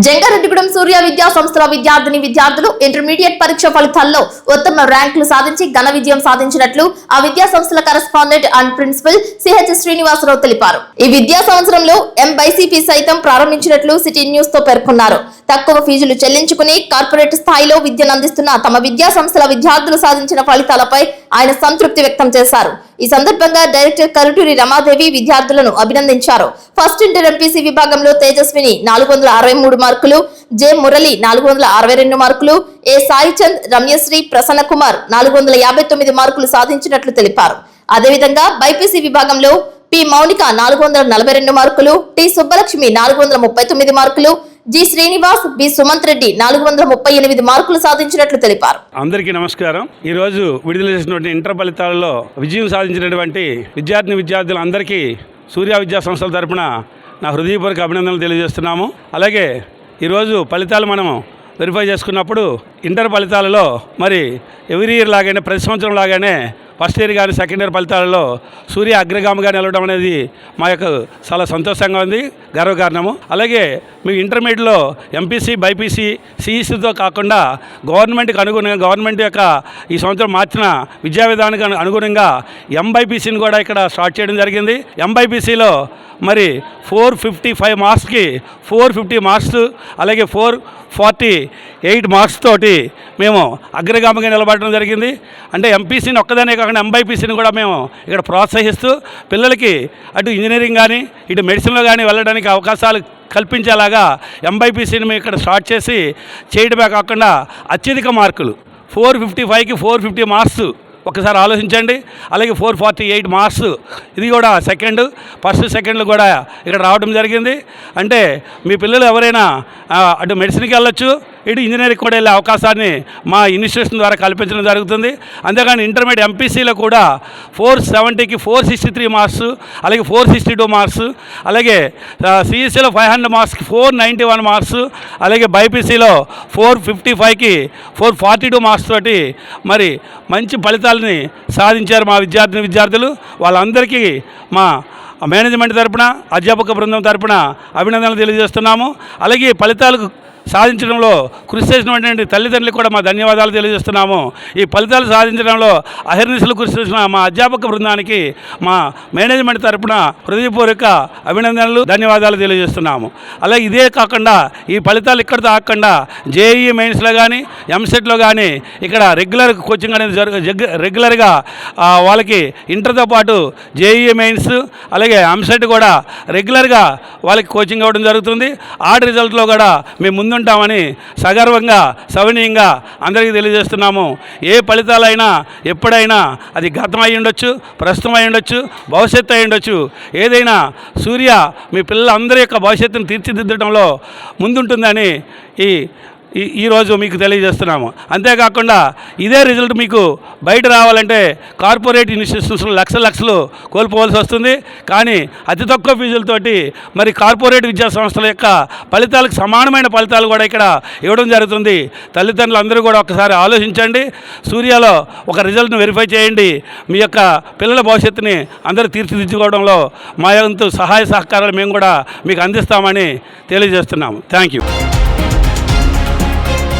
జంగారెడ్డిగూడెం సూర్య విద్యా సంస్థల విద్యార్థులు ఇంటర్మీడియట్ పరీక్ష ఫలితాల్లో ఉత్తమ ర్యాంకులు సాధించి ఘన విజయం సాధించినట్లు ఆ విద్యా సంస్థల correspondent and principal CH Srinivasarao తెలిపారు. ఈ విద్యా సంవత్సరంలో ఎంబైసిపి సైతం ప్రారంభించినట్లు సిటీ న్యూస్ తో పేర్కొన్నారు. తక్కువ ఫీజులు చెల్లించుకుని కార్పొరేట్ స్థాయిలో విద్యను అందిస్తున్న తమ విద్యా సంస్థల విద్యార్థులు సాధించిన ఫలితాలపై ఆయన సంతృప్తి వ్యక్తం చేశారు. ఈ సందర్భంగా డైరెక్టర్ కరుటూరి రమాదేవి విద్యార్థులను అభినందించారు. ఫస్ట్ ఇంటర్ ఎంపీసీ విభాగంలో తేజస్విని 463 మార్కులు, జె మురళి 462 మార్కులు, ఏ సాయిచంద్, రమ్యశ్రీ, ప్రసన్న కుమార్ 459 మార్కులు సాధించినట్లు తెలిపారు. అదేవిధంగా బైపీసీ విభాగంలో పి మౌనిక 442 మార్కులు, టి సుబ్బలక్ష్మి 439 మార్కులు, జి శ్రీనివాస్, బి సుమంత్ రెడ్డి 438 మార్కులు సాధించినట్లు తెలిపారు. అందరికీ నమస్కారం. ఈ రోజు విడుదల చేసినటువంటి ఇంటర్ ఫలితాలలో విజయం సాధించినటువంటి విద్యార్థులందరికీ సూర్య విద్యా సంస్థల తరపున నా హృదయపూర్వక అభినందనలు తెలియజేస్తున్నాము. అలాగే ఈరోజు ఫలితాలు మనం వెరిఫై చేసుకున్నప్పుడు ఇంటర్ ఫలితాలలో మరి ఎవ్రీ ఇయర్ లాగానే ప్రతి సంవత్సరం లాగానే ఫస్ట్ ఇయర్ కానీ సెకండ్ ఇయర్ ఫలితాలలో సూర్య అగ్రగామిగా నిలవడం అనేది మా యొక్క చాలా సంతోషంగా ఉంది, గర్వకారణము. అలాగే మీ ఇంటర్మీడియట్లో ఎంపీసీ, బైపీసీ, సిఈసీతో కాకుండా గవర్నమెంట్కి అనుగుణంగా గవర్నమెంట్ యొక్క ఈ సంవత్సరం మార్చిన విద్యా విధానానికి అనుగుణంగా ఎంబైపీసీని కూడా ఇక్కడ స్టార్ట్ చేయడం జరిగింది. ఎంబైపీసీలో మరి 455 మార్క్స్కి 450 మార్క్స్, అలాగే 448 మార్క్స్ తోటి మేము అగ్రగామిగా నిలబడడం జరిగింది. అంటే ఎంపీసీని ఒక్కదానే కాకుండా ఎంబైపీసీని కూడా మేము ఇక్కడ ప్రోత్సహిస్తూ పిల్లలకి అటు ఇంజనీరింగ్ కానీ ఇటు మెడిసిన్లో కానీ వెళ్ళడానికి అవకాశాలు కల్పించేలాగా ఎంబైపీసీని మేము ఇక్కడ స్టార్ట్ చేసి చేయడమే కాకుండా అత్యధిక మార్కులు 455కి 450 మార్క్స్ ఒకసారి ఆలోచించండి. అలాగే 448 మార్క్స్ ఇది కూడా ఫస్ట్ సెకండ్లు కూడా ఇక్కడ రావడం జరిగింది. అంటే మీ పిల్లలు ఎవరైనా అటు మెడిసిన్కి వెళ్ళొచ్చు, ఇటు ఇంజనీరింగ్ కూడా వెళ్ళే అవకాశాన్ని మా ఇన్స్టిట్యూషన్ ద్వారా కల్పించడం జరుగుతుంది. అంతేగాని ఇంటర్మీడియట్ ఎంపీసీలో కూడా 470కి 463 మార్క్స్, అలాగే 462 మార్క్స్, అలాగే సిఈసీలో 500 మార్క్స్కి 491 మార్క్స్, అలాగే బైపీసీలో 455కి 442 మార్క్స్ తోటి మరి మంచి ఫలితాలని సాధించారు మా విద్యార్థులు. వాళ్ళందరికీ మా మేనేజ్మెంట్ తరపున, అధ్యాపక బృందం తరపున అభినందనలు తెలియజేస్తున్నాము. అలాగే ఫలితాలకు సాధించడంలో కృషి చేసినటువంటి తల్లిదండ్రులకు కూడా మా ధన్యవాదాలు తెలియజేస్తున్నాము. ఈ ఫలితాలు సాధించడంలో అహర్నిశలు కృషి చేసిన మా అధ్యాపక బృందానికి మా మేనేజ్మెంట్ తరపున హృదయపూర్వక అభినందనలు, ధన్యవాదాలు తెలియజేస్తున్నాము. అలాగే ఇదే కాకుండా ఈ ఫలితాలు ఇక్కడితో ఆగకుండా జేఈఈ మెయిన్స్లో కానీ ఎంసెట్లో కానీ ఇక్కడ రెగ్యులర్ కోచింగ్ అనేది రెగ్యులర్గా వాళ్ళకి ఇంటర్తో పాటు జేఈఈ మెయిన్స్ అలాగే ఎంసెట్ కూడా రెగ్యులర్గా వాళ్ళకి కోచింగ్ ఇవ్వడం జరుగుతుంది. ఆర్ట్ రిజల్ట్లో కూడా మేము ఉంటామని సగర్వంగా సవినీయంగా అందరికీ తెలియజేస్తున్నాము. ఏ ఫలితాలైనా ఎప్పుడైనా అది గతం అయి ఉండొచ్చు, ప్రస్తుతం అయి ఉండొచ్చు, భవిష్యత్తు అయి ఉండొచ్చు. ఏదైనా సూర్య మీ పిల్లలందరి యొక్క భవిష్యత్తును తీర్చిదిద్దడంలో ముందుంటుందని ఈరోజు మీకు తెలియజేస్తున్నాము. అంతేకాకుండా ఇదే రిజల్ట్ మీకు బయట రావాలంటే కార్పొరేట్ ఇన్స్టిట్యూషన్స్ లక్షలు కోల్పోవాల్సి వస్తుంది. కానీ అతి తక్కువ ఫీజులతోటి మరి కార్పొరేట్ విద్యా సంస్థల యొక్క ఫలితాలకు సమానమైన ఫలితాలు కూడా ఇక్కడ ఇవ్వడం జరుగుతుంది. తల్లిదండ్రులు అందరూ కూడా ఒకసారి ఆలోచించండి. సూర్యలో ఒక రిజల్ట్ను వెరిఫై చేయండి. మీ యొక్క పిల్లల భవిష్యత్తుని అందరూ తీర్చిదిద్దుకోవడంలో మా వంతు సహాయ సహకారాలు మేము కూడా మీకు అందిస్తామని తెలియజేస్తున్నాము. Thank you.